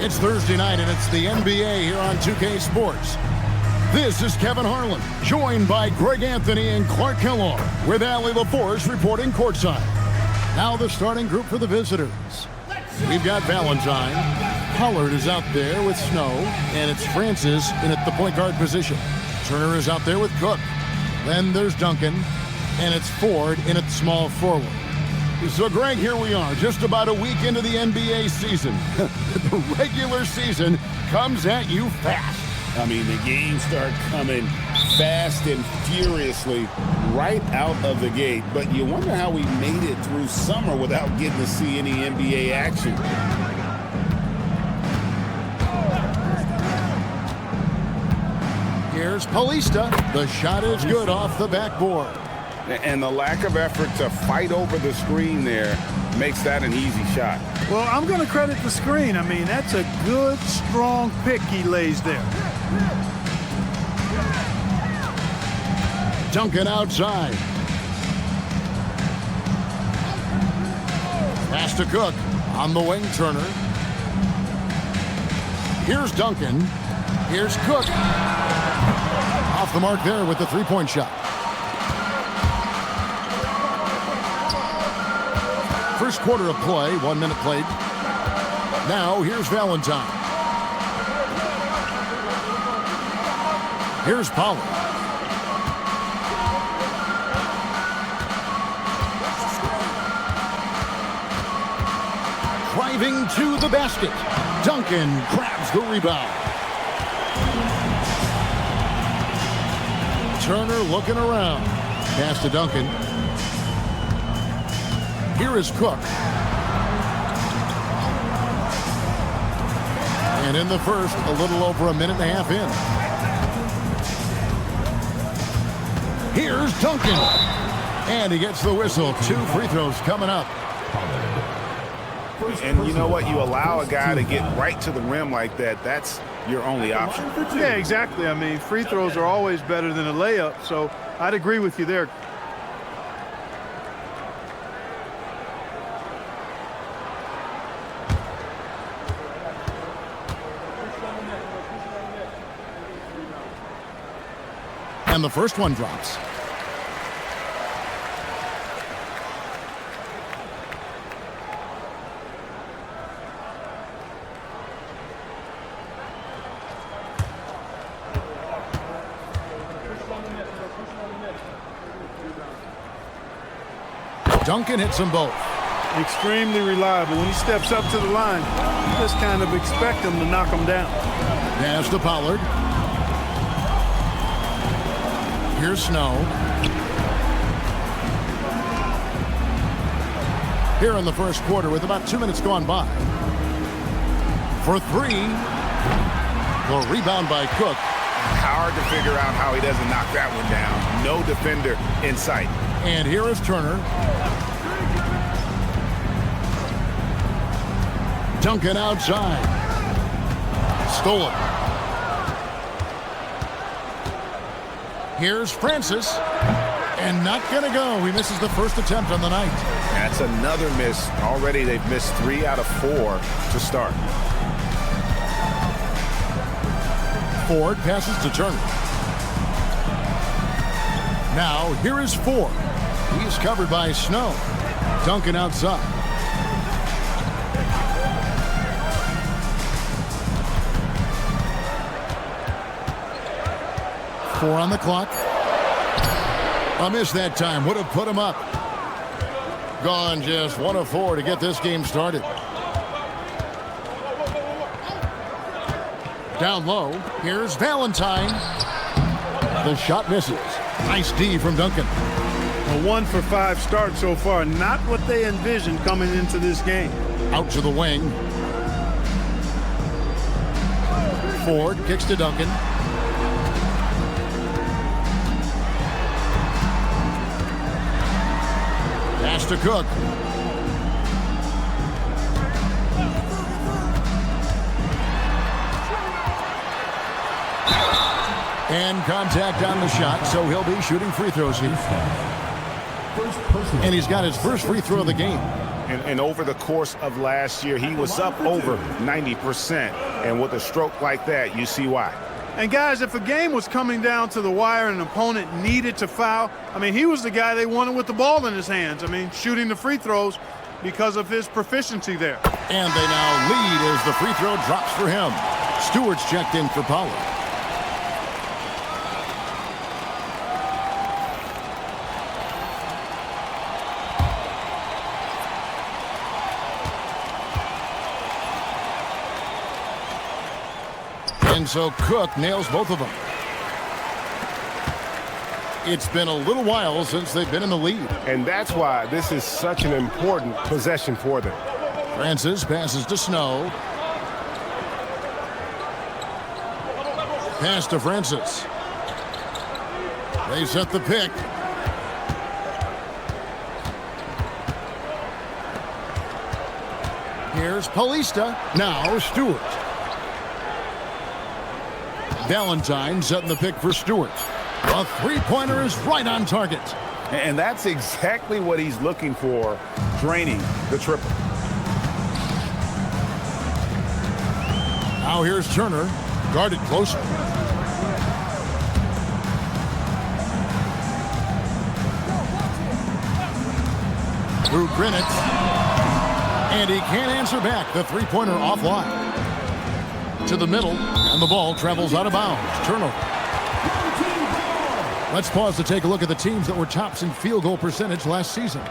It's Thursday night, and it's the NBA here on 2K Sports. This is Kevin Harlan, joined by Greg Anthony and Clark Kellogg, with Allie LaForce reporting courtside. Now the starting group for the visitors. We've got Valentine. Pollard is out there with Snow, and it's Francis in at the point guard position. Turner is out there with Cook. Then there's Duncan, and it's Ford in at small forward. So, Greg, here we are, just about a week into the NBA season. The regular season comes at you fast. I mean, the games start coming fast and furiously right out of the gate. But you wonder how we made it through summer without getting to see any NBA action. Here's Paulista. The shot is good off the backboard. And the lack of effort to fight over the screen there makes that an easy shot. Well, I'm going to credit the screen. I mean, that's a good, strong pick he lays there. Duncan outside. Pass to Cook. On the wing, Turner. Here's Duncan. Here's Cook. Off the mark there with the three-point shot. First quarter of play, 1 minute played. Now, here's Valentine. Here's Pollard. Driving to the basket. Duncan grabs the rebound. Turner looking around. Pass to Duncan. Here is Cook. And in the first, a little over a minute and a half in. Here's Duncan. And he gets the whistle. 2 free throws coming up. And you know what? You allow a guy to get right to the rim like that. That's your only option. Yeah, exactly. I mean, free throws are always better than a layup. So I'd agree with you there. And the first one drops. Duncan hits them both. Extremely reliable. When he steps up to the line, you just kind of expect him to knock him down. Pass to Pollard. Here's Snow. Here in the first quarter with about 2 minutes gone by. For 3. The rebound by Cook. Hard to figure out how he doesn't knock that one down. No defender in sight. And here is Turner. Duncan outside. Stolen. Here's Francis. And not going to go. He misses the first attempt on the night. That's another miss. Already they've missed 3 out of 4 to start. Ford passes to Turner. Now, here is Ford. He's covered by Snow. Duncan outside. Four on the clock. A miss that time. Would have put him up. Gone just 1 of 4 to get this game started. Down low. Here's Valentine. The shot misses. Nice D from Duncan. A 1 for 5 start so far. Not what they envisioned coming into this game. Out to the wing. Ford kicks to Duncan. Pass to Cook. And contact on the shot, so he'll be shooting free throws here. And he's got his first free throw of the game. And over the course of last year, he was up over 90%. And with a stroke like that, you see why. And guys, if a game was coming down to the wire and an opponent needed to foul, I mean, he was the guy they wanted with the ball in his hands. I mean, shooting the free throws because of his proficiency there. And they now lead as the free throw drops for him. Stewart's checked in for Pollard. And so Cook nails both of them. It's been a little while since they've been in the lead. And that's why this is such an important possession for them. Francis passes to Snow. Pass to Francis. They set the pick. Here's Paulista. Now Stewart. Valentine setting the pick for Stewart. A three-pointer is right on target. And that's exactly what he's looking for, draining the triple. Now here's Turner, guarded closer. Through Greenwich. And he can't answer back. The three-pointer offline. To the middle, and the ball travels out of bounds. Turnover. Let's pause to take a look at the teams that were tops in field goal percentage last season.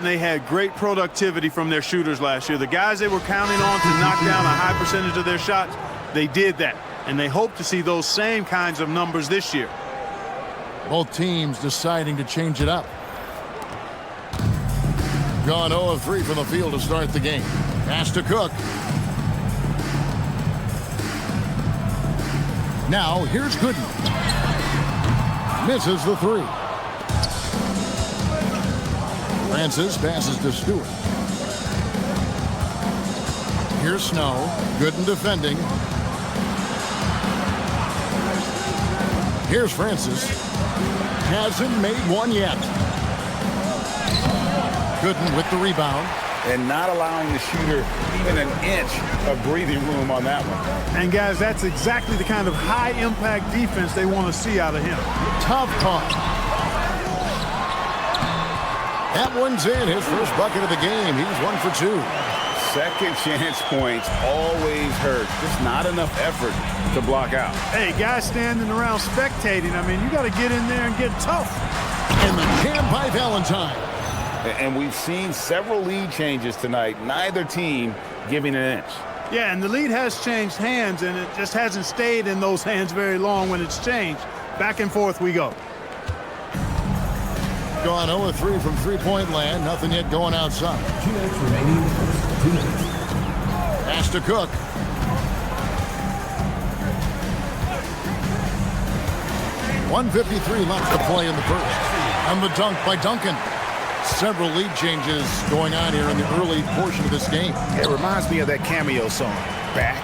They had great productivity from their shooters last year. The guys they were counting on to knock down a high percentage of their shots, they did that. And they hope to see those same kinds of numbers this year. Both teams deciding to change it up. Gone 0 of 3 from the field to start the game. Pass to Cook. Now, here's Gooden. Misses the three. Francis passes to Stewart. Here's Snow. Gooden defending. Here's Francis. Hasn't made one yet. Gooden with the rebound. And not allowing the shooter even an inch of breathing room on that one. And guys, that's exactly the kind of high-impact defense they want to see out of him. Tough call. That one's in. His first bucket of the game. He's 1 for 2. Second chance points always hurt. Just not enough effort to block out. Hey, guys standing around spectating, I mean, you got to get in there and get tough. And the jam by Valentine. And we've seen several lead changes tonight. Neither team giving an inch. Yeah, and the lead has changed hands, and it just hasn't stayed in those hands very long when it's changed. Back and forth we go. Gone 0 of 3 from three-point land. Nothing yet going outside. 2 minutes remaining. 2 minutes. Pass to Cook. .153 left to play in the first. And the dunk by Duncan. Several lead changes going on here in the early portion of this game. It reminds me of that cameo song, Back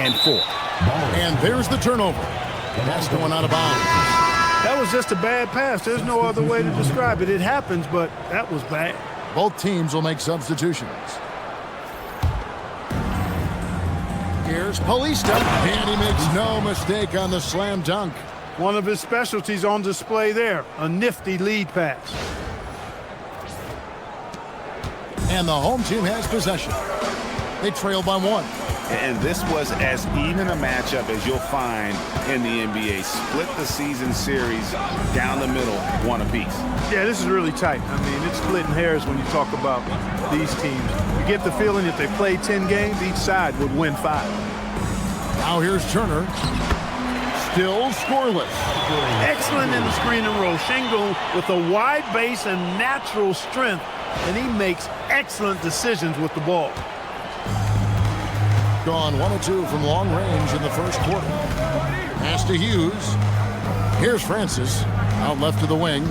and Forth. And there's the turnover. That's going out of bounds. That was just a bad pass. There's no other way to describe it. It happens, but that was bad. Both teams will make substitutions. Here's Paulista. And he makes no mistake on the slam dunk. One of his specialties on display there. A nifty lead pass. And the home team has possession. They trail by 1. And this was as even a matchup as you'll find in the NBA. Split the season series down the middle, 1 apiece. Yeah, this is really tight. I mean, it's splitting hairs when you talk about these teams. You get the feeling if they played 10 games, each side would win 5. Now here's Turner. Still scoreless. Excellent in the screen and roll. Shingle with a wide base and natural strength, and he makes excellent decisions with the ball. Gone 1 of 2 from long range in the first quarter. Pass to Hughes. Here's Francis. Out left to the wing.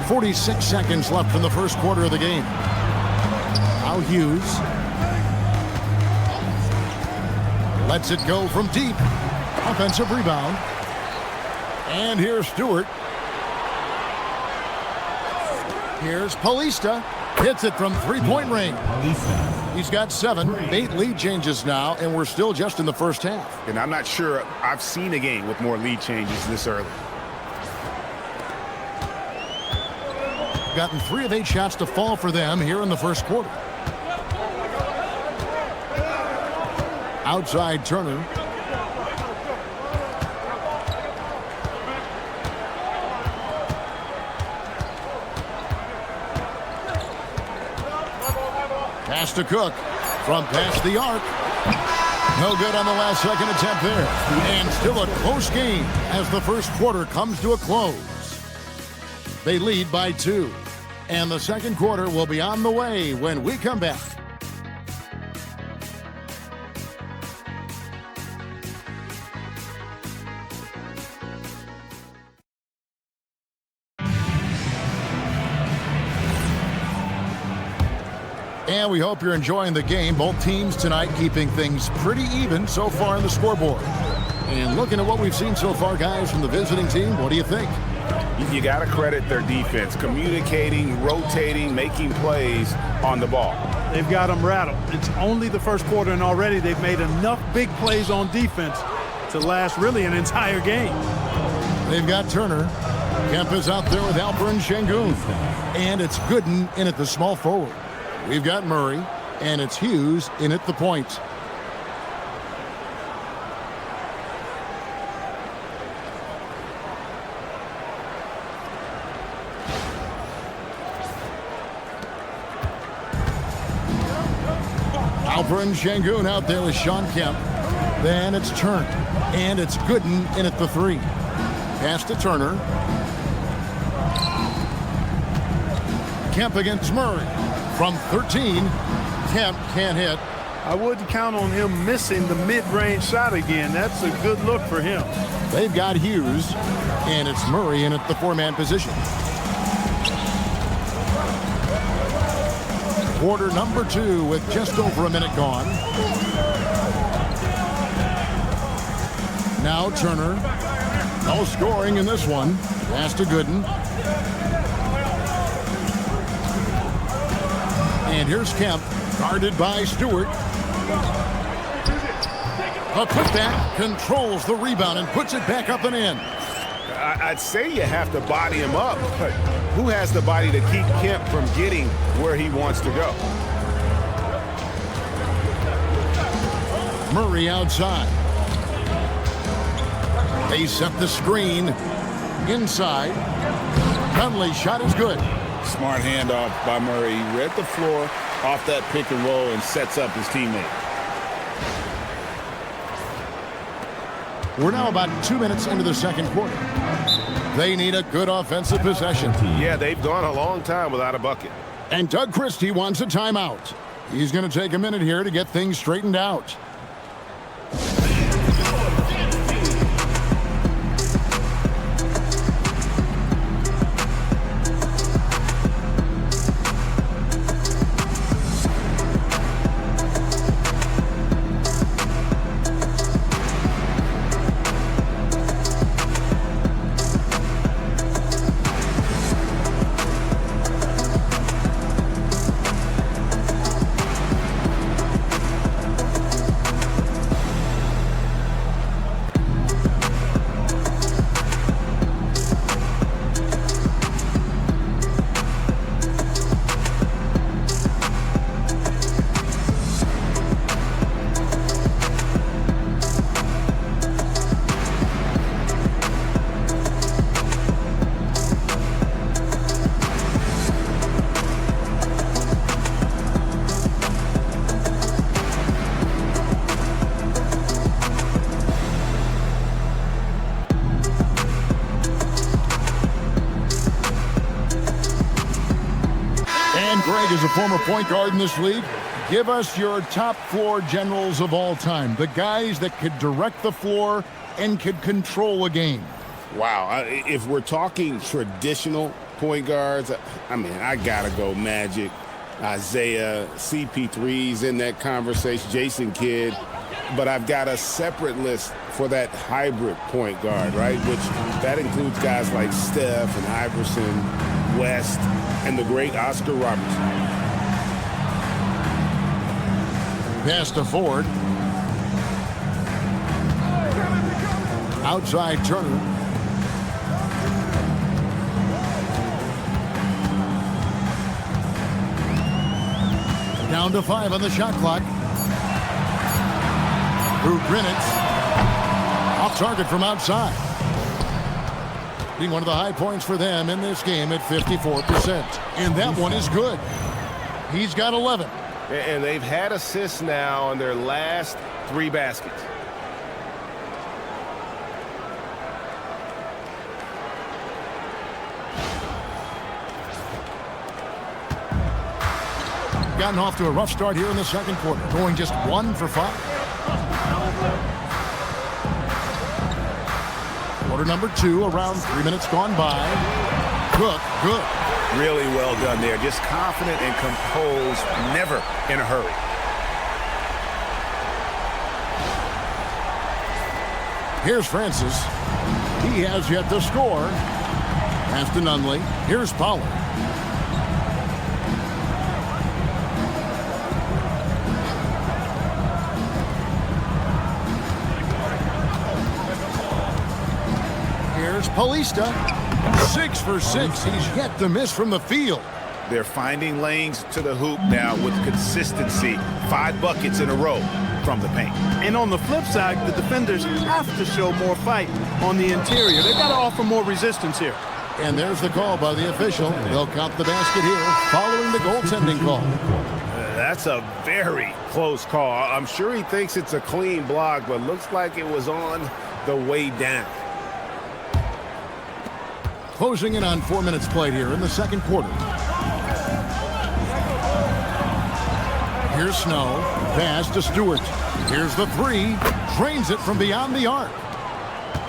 .46 seconds left in the first quarter of the game. Now Hughes. Lets it go from deep. Offensive rebound. And here's Stewart. Here's Paulista. Hits it from three-point range. Paulista. He's got 7. 8 lead changes now, and we're still just in the first half. And I'm not sure I've seen a game with more lead changes this early. Gotten 3 of 8 shots to fall for them here in the first quarter. Outside Turner. Pass to Cook from past the arc. No good on the last second attempt there. And still a close game as the first quarter comes to a close. They lead by 2. And the second quarter will be on the way when we come back. And we hope you're enjoying the game. Both teams tonight keeping things pretty even so far in the scoreboard. And looking at what we've seen so far, guys, from the visiting team, what do you think? You got to credit their defense, communicating, rotating, making plays on the ball. They've got them rattled. It's only the first quarter, and already they've made enough big plays on defense to last really an entire game. They've got Turner. Kemp is out there with Alperen Şengün. And it's Gooden in at the small forward. We've got Murray, and it's Hughes in at the point. Alperen Şengün out there with Sean Kemp. Then it's Turner, and it's Gooden in at the 3. Pass to Turner. Kemp against Murray. From 13, Kemp can't hit. I wouldn't count on him missing the mid-range shot again. That's a good look for him. They've got Hughes, and it's Murray in at the 4-man position. Quarter number 2 with just over a minute gone. Now Turner. No scoring in this one. Pass to Gooden. And here's Kemp, guarded by Stewart. A putback controls the rebound and puts it back up and in. I'd say you have to body him up, but who has the body to keep Kemp from getting where he wants to go? Murray outside. They set the screen inside. Conley's shot is good. Smart handoff by Murray. He read the floor off that pick and roll and sets up his teammate. We're now about 2 minutes into the second quarter. They need a good offensive possession. Yeah, they've gone a long time without a bucket. And Doug Christie wants a timeout. He's going to take a minute here to get things straightened out. Greg is a former point guard in this league. Give us your top floor generals of all time, the guys that could direct the floor and could control a game. Wow, if we're talking traditional point guards, I mean, I gotta go Magic, Isaiah, CP3's in that conversation, Jason Kidd, but I've got a separate list for that hybrid point guard, right? Which that includes guys like Steph and Iverson, West, and the great Oscar Robertson. Pass to Ford. Outside Turner. Down to 5 on the shot clock. Through Grinitz. Off target from outside. Being one of the high points for them in this game at 54%. And that one is good. He's got 11. And they've had assists now on their last 3 baskets. Gotten off to a rough start here in the second quarter, going just 1 for 5. Quarter number 2, around 3 minutes gone by. Cook, good. Really well done there. Just confident and composed, never in a hurry. Here's Francis. He has yet to score. Pass to Nunley. Here's Pollard. Here's Paulista. 6 for 6. He's yet to miss from the field. They're finding lanes to the hoop now with consistency. 5 buckets in a row from the paint. And on the flip side, the defenders have to show more fight on the interior. They've got to offer more resistance here. And there's the call by the official. They'll count the basket here following the goaltending call. That's a very close call. I'm sure he thinks it's a clean block, but looks like it was on the way down. Closing in on 4 minutes played here in the second quarter. Here's Snow. Pass to Stewart. Here's the 3. Drains it from beyond the arc.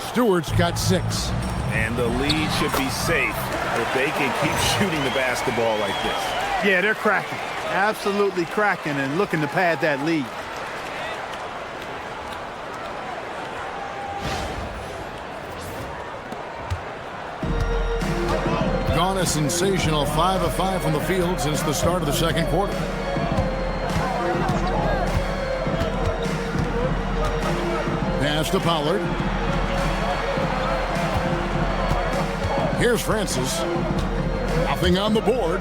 Stewart's got 6. And the lead should be safe if they can keep shooting the basketball like this. Yeah, they're cracking. Absolutely cracking and looking to pad that lead. Gone a sensational 5 of 5 from the field since the start of the second quarter. Pass to Pollard. Here's Francis. Nothing on the board.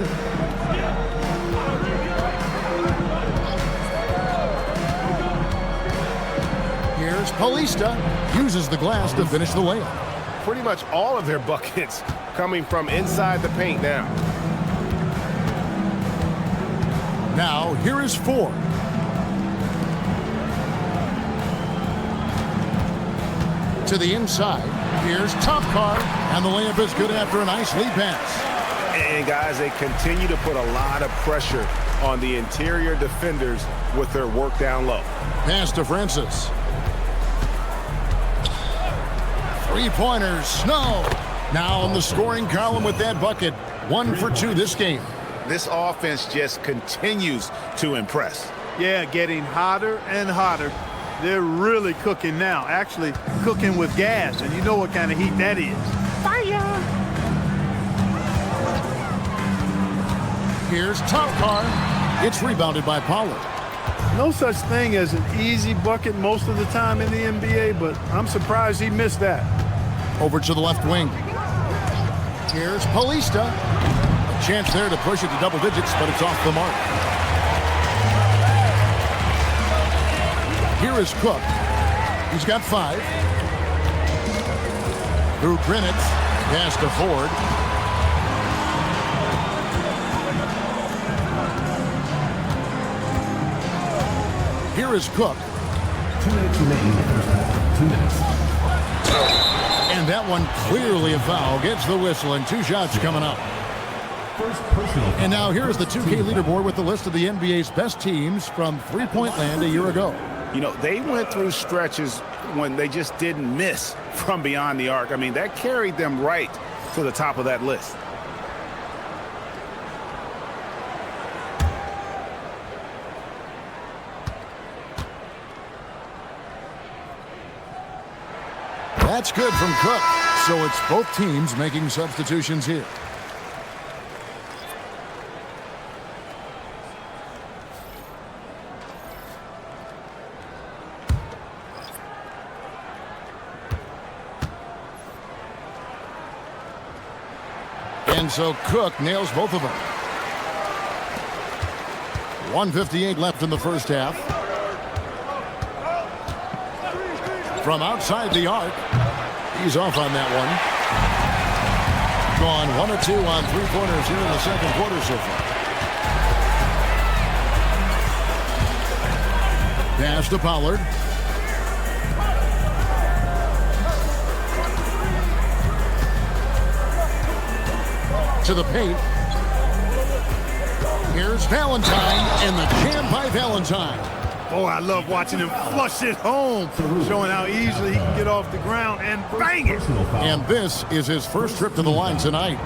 Here's Paulista. Uses the glass to finish the layup. Pretty much all of their buckets coming from inside the paint now. Now, here is Ford. To the inside. Here's Topcar. And the layup is good after a nice lead pass. And guys, they continue to put a lot of pressure on the interior defenders with their work down low. Pass to Francis. 3-pointers, Snow. Now in the scoring column with that bucket. 1 for 2 this game. This offense just continues to impress. Yeah, getting hotter and hotter. They're really cooking now. Actually, cooking with gas, and you know what kind of heat that is. Fire! Here's Topcar. It's rebounded by Pollard. No such thing as an easy bucket most of the time in the NBA, but I'm surprised he missed that. Over to the left wing. Here's Paulista. A chance there to push it to double digits, but it's off the mark. Here is Cook. He's got 5. Through Grinitz. Pass to Ford. Here is Cook. 2 minutes remaining in the first half. 2 minutes. And that one clearly a foul. Gets the whistle and 2 shots coming up. First personal. And now here's the 2K leaderboard with the list of the NBA's best teams from three-point land a year ago. You know, they went through stretches when they just didn't miss from beyond the arc. I mean, that carried them right to the top of that list. That's good from Cook. So it's both teams making substitutions here. And so Cook nails both of them. 1:58 left in the first half. From outside the arc, he's off on that one. Gone 1 of 2 on three-pointers here in the second quarter so far. Pass to Pollard. To the paint. Here's Valentine, and the jam by Valentine. Oh, I love watching him flush it home, showing how easily he can get off the ground and bang it. And this is his first trip to the line tonight.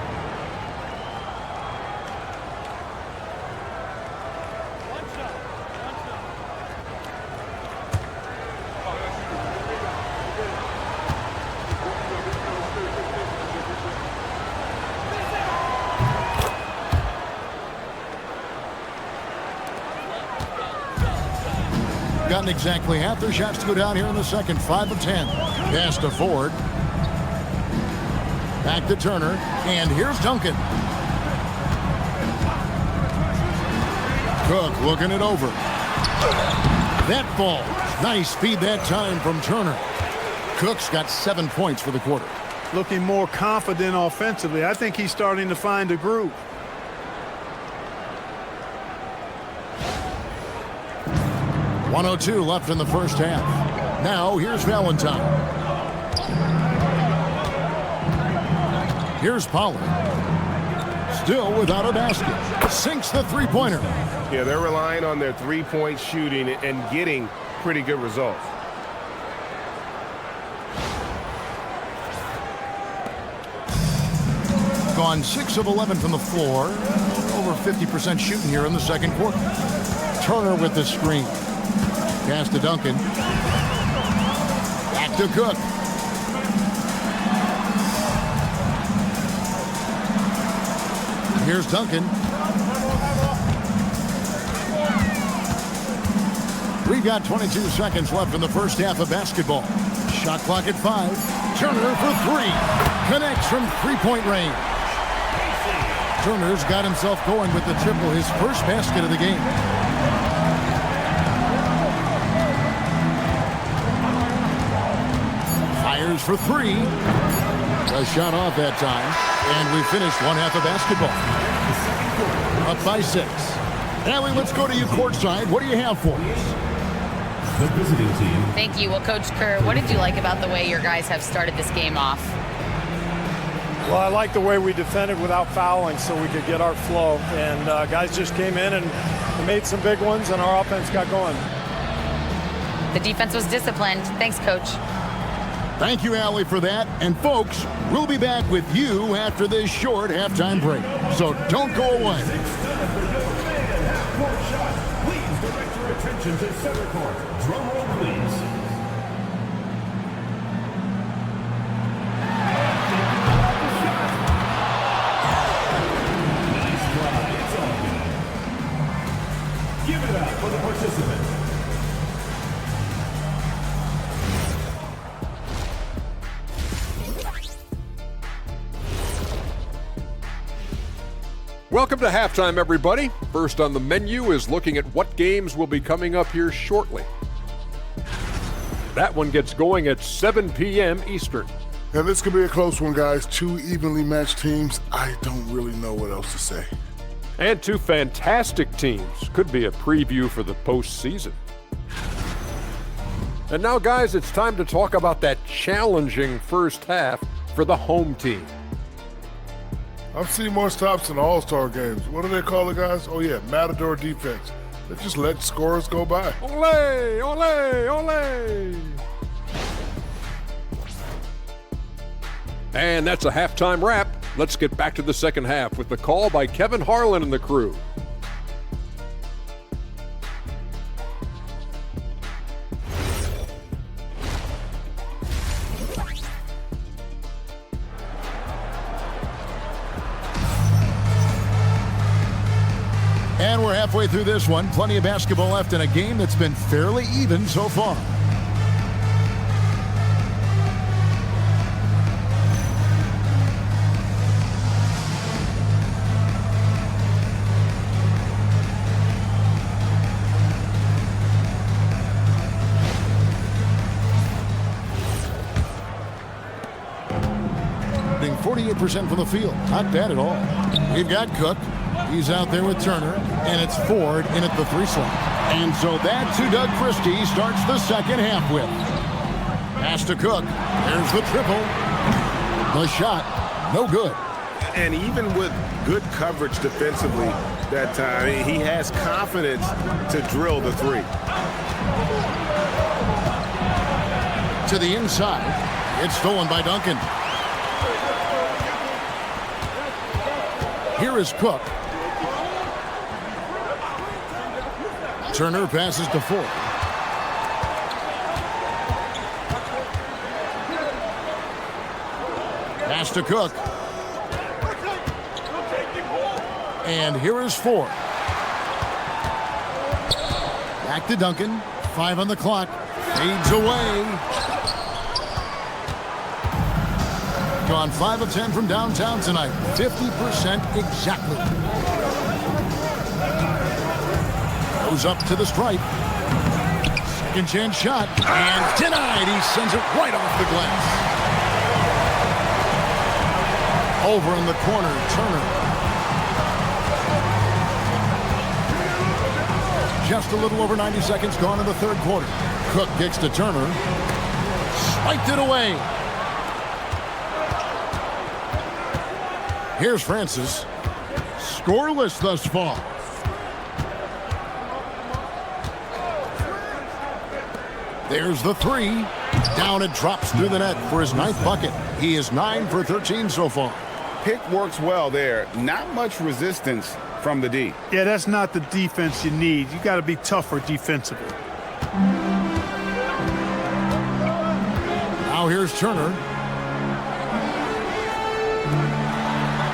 Gotten exactly half their shots to go down here in the second. 5 of 10. Pass to Ford. Back to Turner. And here's Duncan. Cook looking it over. That ball. Nice feed that time from Turner. Cook's got 7 points for the quarter. Looking more confident offensively. I think he's starting to find a groove. .102 left in the first half. Now here's Valentine. Here's Pollard. Still without a basket. Sinks the three-pointer. Yeah, they're relying on their three-point shooting and getting pretty good results. Gone 6 of 11 from the floor. Over 50% shooting here in the second quarter. Turner with the screen. Pass to Duncan. Back to Cook. Here's Duncan. We've got 22 seconds left in the first half of basketball. Shot clock at 5. Turner for 3. Connects from three-point range. Turner's got himself going with the triple, his first basket of the game. Fires for 3. A shot off that time. And we finished one half of basketball. Up by 6. Allie, let's go to you courtside. What do you have for us? The visiting team. Thank you. Well, Coach Kerr, what did you like about the way your guys have started this game off? Well, I like the way we defended without fouling so we could get our flow. And guys just came in and made some big ones, and our offense got going. The defense was disciplined. Thanks, Coach. Thank you, Allie, for that. And, folks, we'll be back with you after this short halftime break. So don't go away. Court shot. Please direct your attention to center court. Drum roll, please. Nice try. It's all good. Give it up for the participant. Welcome to halftime, everybody. First on the menu is looking at what games will be coming up here shortly. That one gets going at 7 p.m. Eastern. Now, this could be a close one, guys. Two evenly matched teams. I don't really know what else to say. And two fantastic teams. Could be a preview for the postseason. And now, guys, it's time to talk about that challenging first half for the home team. I've seen more stops in All-Star games. What do they call it, guys? Oh, yeah, Matador defense. They just let scorers go by. Ole, ole, ole. And that's a halftime wrap. Let's get back to the second half with the call by Kevin Harlan and the crew. And we're halfway through this one. Plenty of basketball left in a game that's been fairly even so far. 28% from the field. Not bad at all. We've got Cook. He's out there with Turner, and it's Ford in at the 3 slot. And so that's who Doug Christie starts the second half with. Pass to Cook. There's the triple. The shot, no good. And even with good coverage defensively that time, he has confidence to drill the 3. To the inside. It's stolen by Duncan. Here is Cook. Turner passes to Ford. Pass to Cook. And here is Ford. Back to Duncan. 5 on the clock. Fades away. Gone 5 of 10 from downtown tonight. 50% exactly. Goes up to the stripe. Second chance shot. And denied. He sends it right off the glass. Over in the corner, Turner. Just a little over 90 seconds gone in the third quarter. Cook kicks to Turner. Spiked it away. Here's Francis. Scoreless thus far. There's the 3. Down it drops through the net for his 9th bucket. He is 9 for 13 so far. Pick works well there. Not much resistance from the D. Yeah, that's not the defense you need. You got to be tougher defensively. Now here's Turner.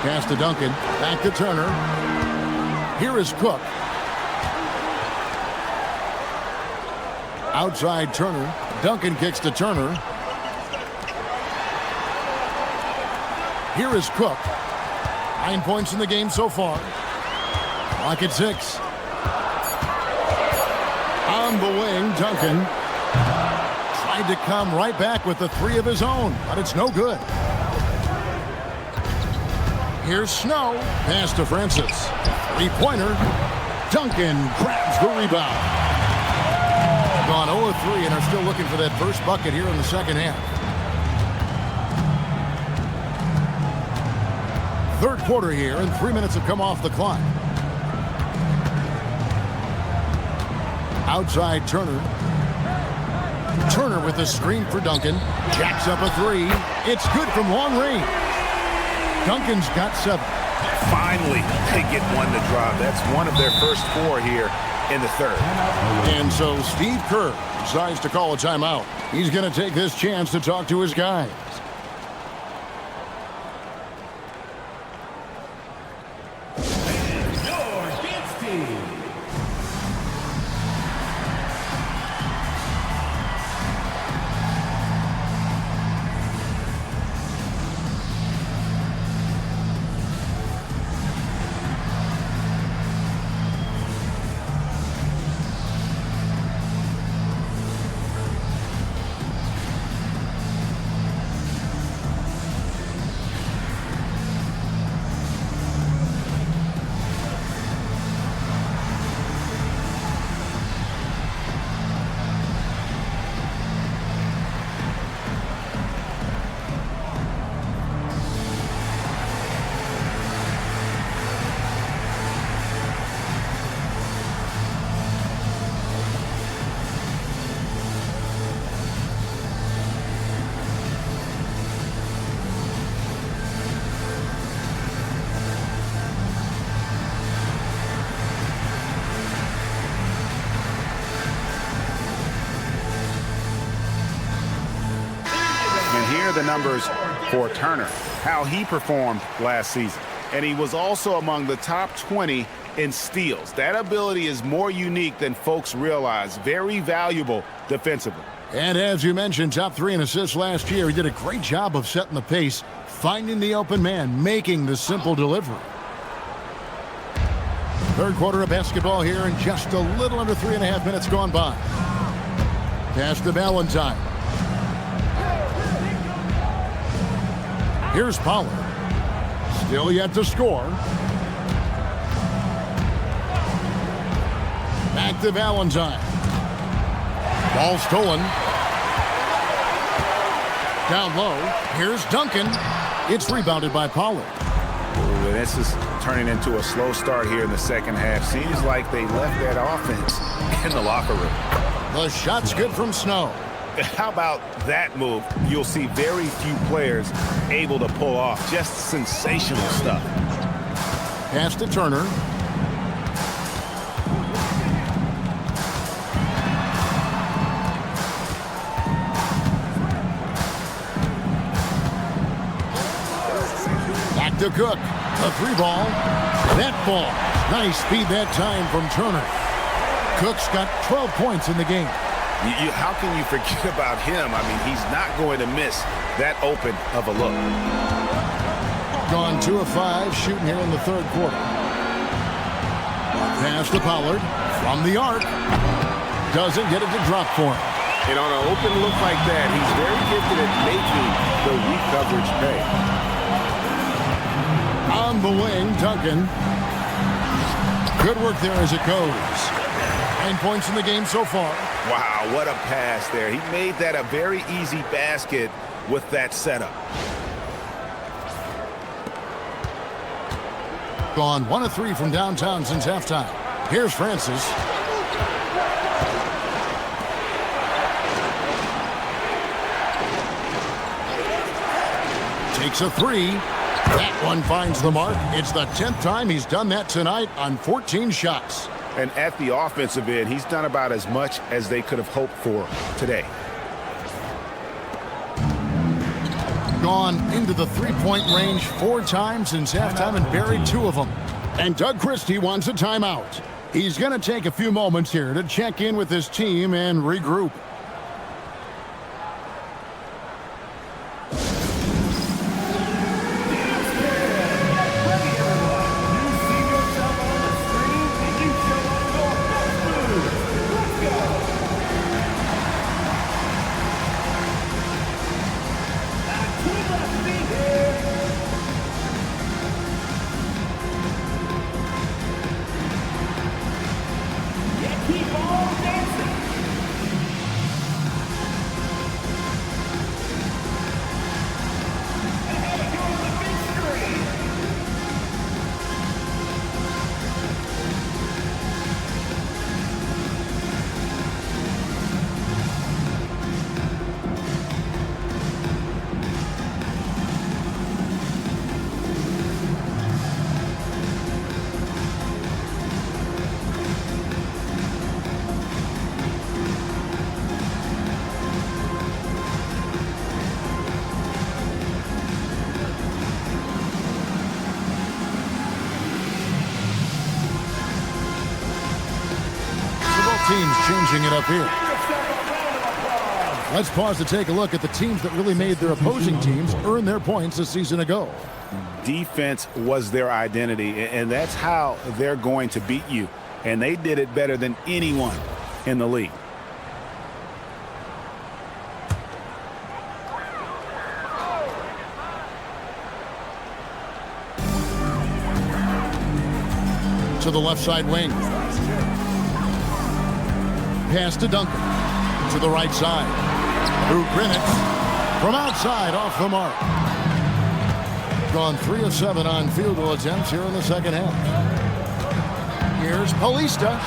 Pass to Duncan. Back to Turner. Here is Cook. Outside Turner. Duncan kicks to Turner. Here is Cook. 9 points in the game so far. Clock at 6. On the wing, Duncan. Tried to come right back with the 3 of his own, but it's no good. Here's Snow. Pass to Francis. 3-pointer. Duncan grabs the rebound. Gone 0 of 3 and are still looking for that first bucket here in the second half. Third quarter here, and 3 minutes have come off the clock. Outside Turner. Turner with the screen for Duncan. Jacks up a 3. It's good from long range. Duncan's got 7. Finally, they get one to drop. That's one of their first 4 here in the third. And so Steve Kerr decides to call a timeout. He's going to take this chance to talk to his guys. The numbers for Turner, how he performed last season. And he was also among the top 20 in steals. That ability is more unique than folks realize. Very valuable defensively. And as you mentioned, top 3 in assists last year. He did a great job of setting the pace, finding the open man, making the simple delivery. Third quarter of basketball here, and just a little under 3.5 minutes gone by. Pass to Valentine. Here's Pollard. Still yet to score. Back to Valentine. Ball stolen. Down low. Here's Duncan. It's rebounded by Pollard. Ooh, this is turning into a slow start here in the second half. Seems like they left that offense in the locker room. The shot's good from Snow. How about that move? You'll see very few players able to pull off. Just sensational stuff. Pass to Turner. Back to Cook. The 3-ball. That ball. Nice speed that time from Turner. Cook's got 12 points in the game. How can you forget about him? I mean, he's not going to miss that open of a look. Gone 2 of 5 shooting here in the third quarter. Pass to Pollard from the arc. Doesn't get it to drop for him. And on an open look like that, he's very gifted at making the weak coverage pay. On the wing, Duncan. Good work there as it goes. 9 points in the game so far. Wow, what a pass there. He made that a very easy basket with that setup. Gone 1 of 3 from downtown since halftime. Here's Francis. Takes a 3. That one finds the mark. It's the 10th time he's done that tonight on 14 shots. And at the offensive end, he's done about as much as they could have hoped for today. Gone into the 3-point range 4 times since halftime and buried 2 of them. And Doug Christie wants a timeout. He's going to take a few moments here to check in with his team and regroup. Teams changing it up here. Let's pause to take a look at the teams that really made their opposing teams earn their points a season ago. Defense was their identity, and that's how they're going to beat you. And they did it better than anyone in the league. To the left side wing. Pass to Duncan. To the right side. Who Greenwich. From outside, off the mark. Gone 3 of 7 on field goal attempts here in the second half. Here's Paulista.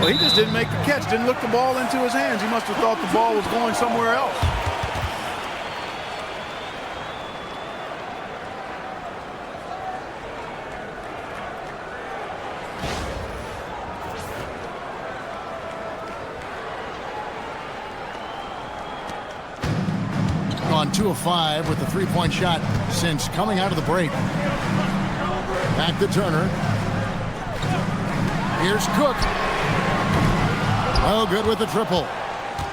Well, he just didn't make the catch. Didn't look the ball into his hands. He must have thought the ball was going somewhere else. On 2 of 5 with the 3-point shot since coming out of the break. Back to Turner. Here's Cook. Oh, good with the triple.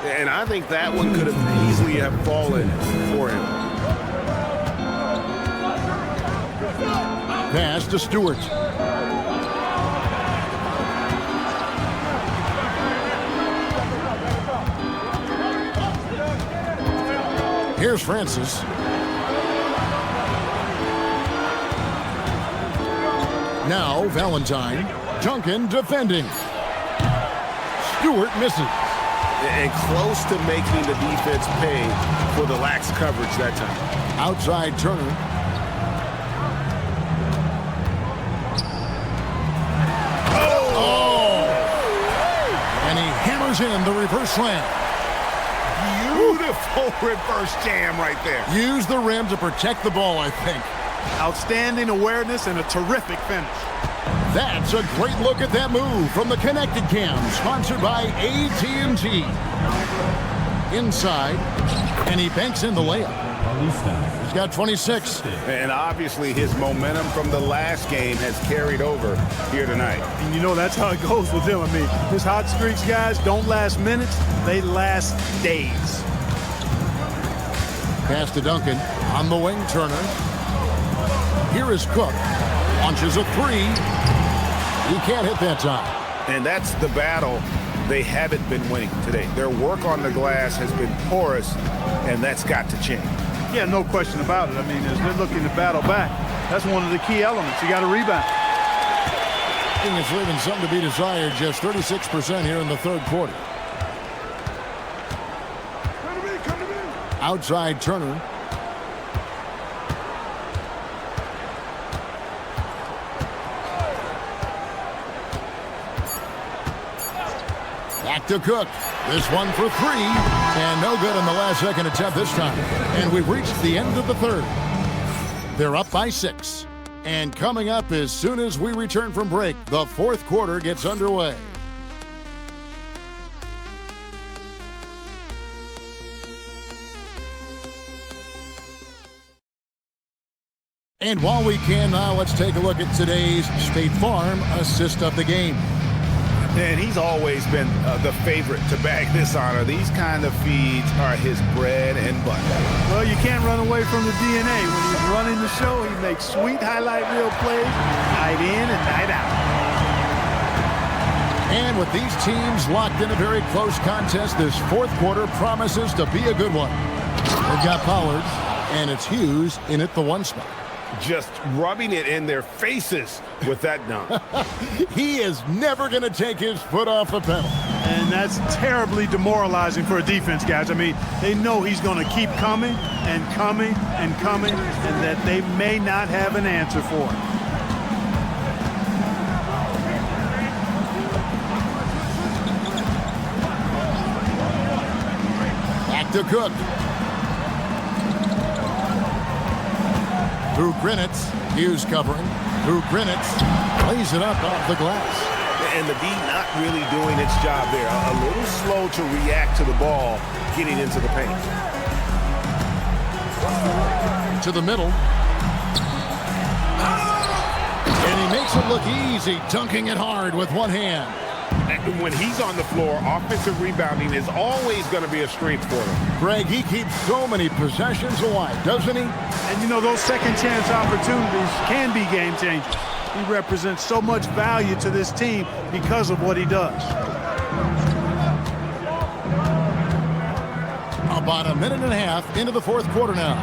And I think that one could have easily have fallen for him. Pass to Stewart. Here's Francis. Now Valentine. Duncan defending. Stewart misses. And close to making the defense pay for the lax coverage that time. Outside Turner. Oh! And he hammers in the reverse slam. Beautiful reverse jam right there. Use the rim to protect the ball, I think. Outstanding awareness and a terrific finish. That's a great look at that move from the Connected Cam, sponsored by AT&T. Inside, and he banks in the layup. He's got 26. And obviously his momentum from the last game has carried over here tonight. And you know that's how it goes with him. I mean, his hot streaks, guys, don't last minutes. They last days. Pass to Duncan. On the wing, Turner. Here is Cook. Launches a three. He can't hit that time. And that's the battle they haven't been winning today. Their work on the glass has been porous, and that's got to change. Yeah, no question about it. I mean, as they're looking to battle back, that's one of the key elements. You got to rebound. I think it's leaving something to be desired. Just 36% here in the third quarter. Outside Turner. Back to Cook. This one for three. And no good on the last second attempt this time. And we've reached the end of the third. They're up by 6. And coming up as soon as we return from break, the fourth quarter gets underway. And while we can now, let's take a look at today's State Farm assist of the game. And he's always been the favorite to bag this honor. These kind of feeds are his bread and butter. Well, you can't run away from the DNA. When he's running the show, he makes sweet highlight reel plays night in and night out. And with these teams locked in a very close contest, this fourth quarter promises to be a good one. They've got Pollard, and it's Hughes in at the 1 spot. Just rubbing it in their faces with that dunk. He is never going to take his foot off the pedal. And that's terribly demoralizing for a defense, guys. I mean, they know he's going to keep coming and coming and coming, and that they may not have an answer for it. Back to Cook. Through Grinitz. Hughes covering. Through Grinitz. Lays it up off the glass. And the D not really doing its job there. A little slow to react to the ball getting into the paint. To the middle. And he makes it look easy, dunking it hard with one hand. And when he's on the floor, offensive rebounding is always going to be a strength for him. Greg, he keeps so many possessions alive, doesn't he? And you know, those second chance opportunities can be game changers. He represents so much value to this team because of what he does. About a minute and a half into the fourth quarter now.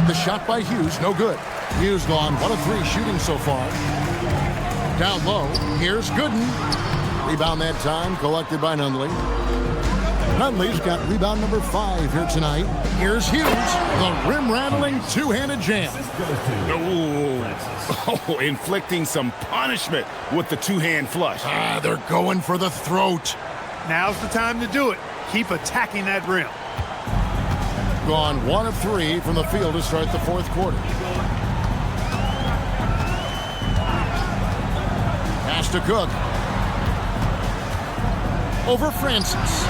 The shot by Hughes, no good. Hughes gone 1 of 3 shooting so far. Down low, here's Gooden. Rebound that time, collected by Nunley. Nunley's got rebound number 5 here tonight. Here's Hughes, the rim-rattling two-handed jam. Oh, inflicting some punishment with the two-hand flush. They're going for the throat. Now's the time to do it. Keep attacking that rim. Gone 1 of 3 from the field to start the fourth quarter. Pass to Cook. Over Francis.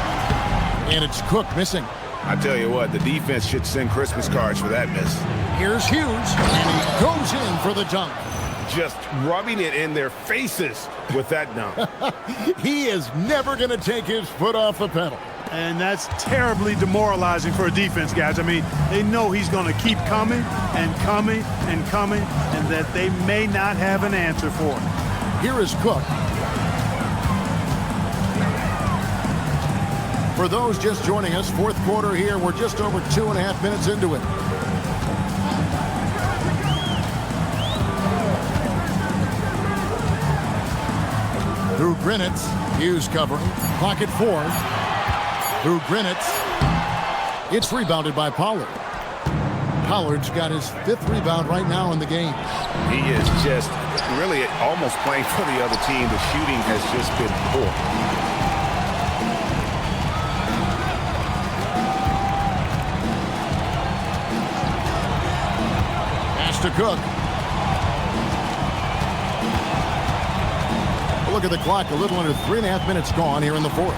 And it's Cook missing. I tell you what, the defense should send Christmas cards for that miss. Here's Hughes, and he goes in for the dunk. Just rubbing it in their faces with that dunk. He is never going to take his foot off the pedal. And that's terribly demoralizing for a defense, guys. I mean, they know he's going to keep coming and coming and coming, and that they may not have an answer for it. Here is Cook. For those just joining us, fourth quarter here, we're just over 2.5 minutes into it. Through Grinitz. Hughes covering. Clock at 4. Through Grinitz. It's rebounded by Pollard. Pollard's got his 5th rebound right now in the game. He is just really almost playing for the other team. The shooting has just been poor. Pass to Cook. Look at the clock. A little under 3.5 minutes gone here in the 4th.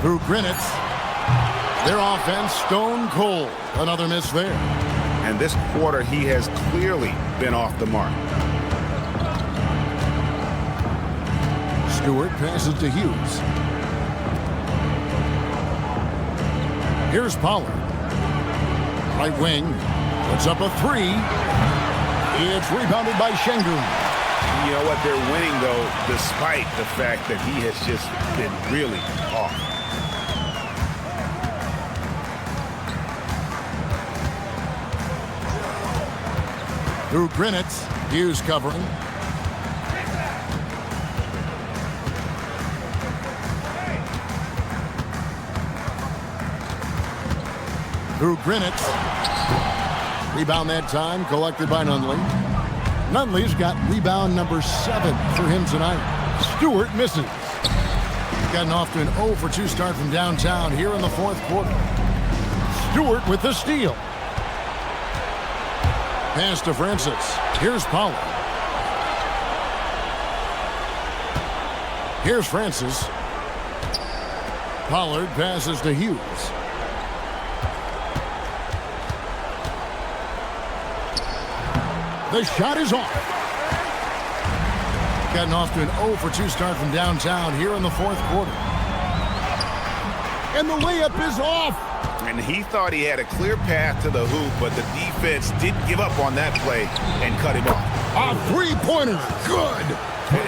Through Grinitz. Their offense stone cold. Another miss there. And this quarter, he has clearly been off the mark. Stewart passes to Hughes. Here's Pollard. Right wing. Puts up a 3. It's rebounded by Şengün. You know what? They're winning, though, despite the fact that he has just been really off. Through Grinitz. Hughes covering. Through Grinitz. Rebound that time collected by Nunley. Nunley's got rebound number 7 for him tonight. Stewart misses. Gotten off to an 0 for 2 start from downtown here in the 4th quarter. Stewart with the steal. Pass to Francis. Here's Pollard. Here's Francis. Pollard passes to Hughes. The shot is off. Gotten off to an 0 for 2 start from downtown here in the 4th quarter. And the layup is off. And he thought he had a clear path to the hoop, but the defense didn't give up on that play and cut him off. A 3-pointer. Good.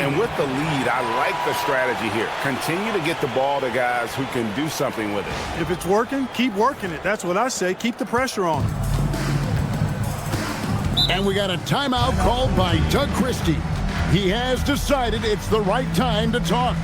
And with the lead, I like the strategy here. Continue to get the ball to guys who can do something with it. If it's working, keep working it. That's what I say. Keep the pressure on him. And we got a timeout called by Doug Christie. He has decided it's the right time to talk.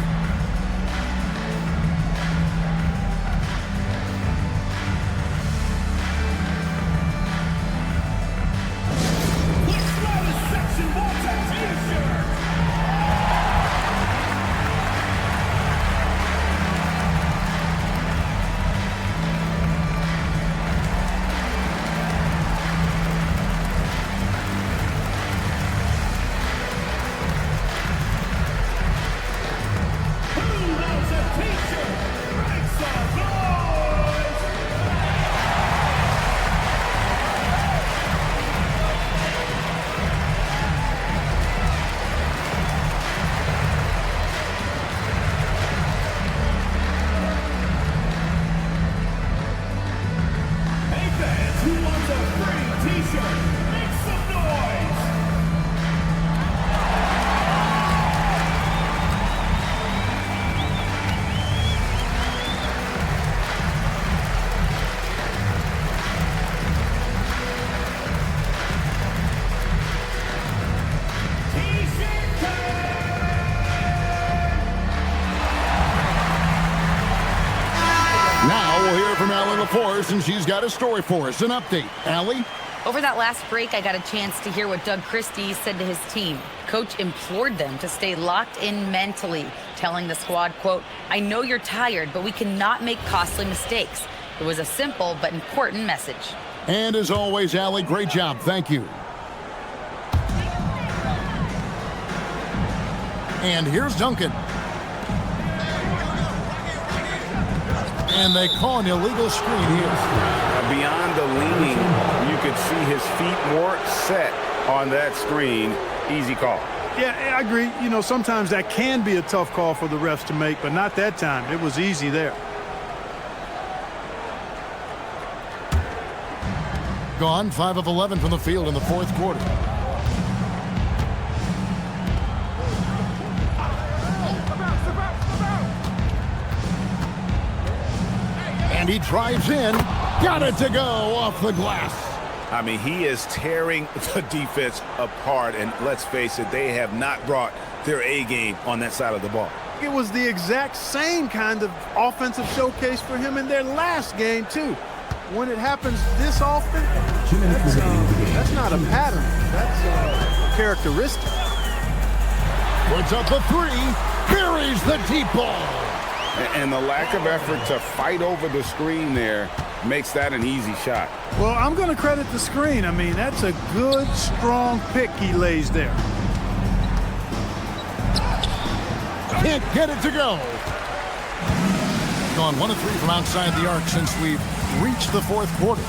And she's got a story for us. An update. Allie? Over that last break, I got a chance to hear what Doug Christie said to his team. Coach implored them to stay locked in mentally, telling the squad, quote, "I know you're tired, but we cannot make costly mistakes." It was a simple but important message. And as always, Allie, great job. Thank you. And here's Duncan. And they call an illegal screen here. Beyond the leaning, you could see his feet more set on that screen. Easy call. Yeah, I agree. You know, sometimes that can be a tough call for the refs to make, but not that time. It was easy there. Gone 5 of 11 from the field in the 4th quarter. And he drives in. Got it to go off the glass. I mean, he is tearing the defense apart, and let's face it, they have not brought their A game on that side of the ball. It was the exact same kind of offensive showcase for him in their last game, too. When it happens this often, that's not a pattern. That's a characteristic. Puts up the three, buries the deep ball. And the lack of effort to fight over the screen there makes that an easy shot. Well, I'm going to credit the screen. I mean, that's a good, strong pick he lays there. Can't get it to go. Gone 1 of 3 from outside the arc since we've reached the fourth quarter.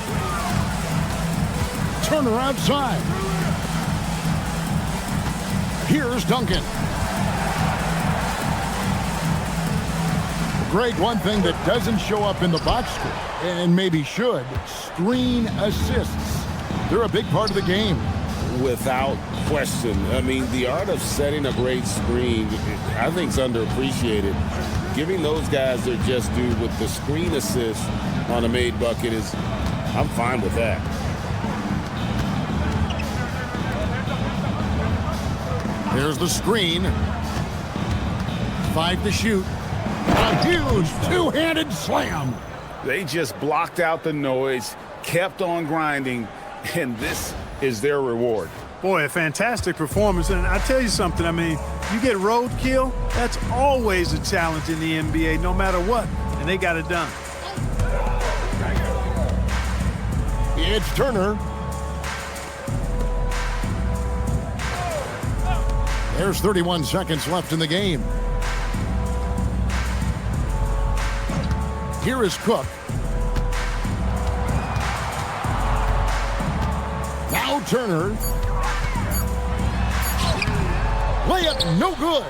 Turner outside. Here's Duncan. Greg, one thing that doesn't show up in the box score, and maybe should, screen assists. They're a big part of the game. Without question. I mean, the art of setting a great screen, I think, is underappreciated. Giving those guys their just due with the screen assist on a made bucket is, I'm fine with that. Here's the screen. 5 to shoot. A huge two-handed slam. They just blocked out the noise, kept on grinding, and this is their reward. Boy, a fantastic performance. And I tell you something, I mean, you get roadkill, that's always a challenge in the NBA, no matter what. And they got it done. It's Turner. There's 31 seconds left in the game. Here is Cook. Now Turner. Layup no good.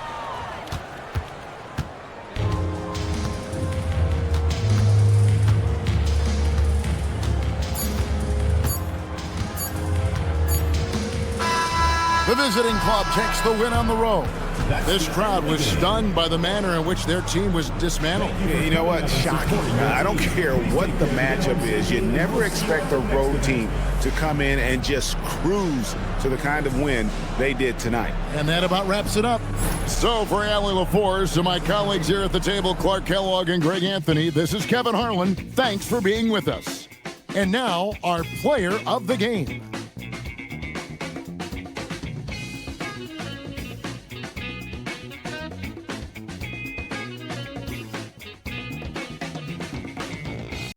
The visiting club takes the win on the road. This crowd was stunned by the manner in which their team was dismantled. You know what? Shocking. I don't care what the matchup is. You never expect a road team to come in and just cruise to the kind of win they did tonight. And that about wraps it up. So for Allie LaForce, to my colleagues here at the table, Clark Kellogg and Greg Anthony, this is Kevin Harlan. Thanks for being with us. And now, our player of the game.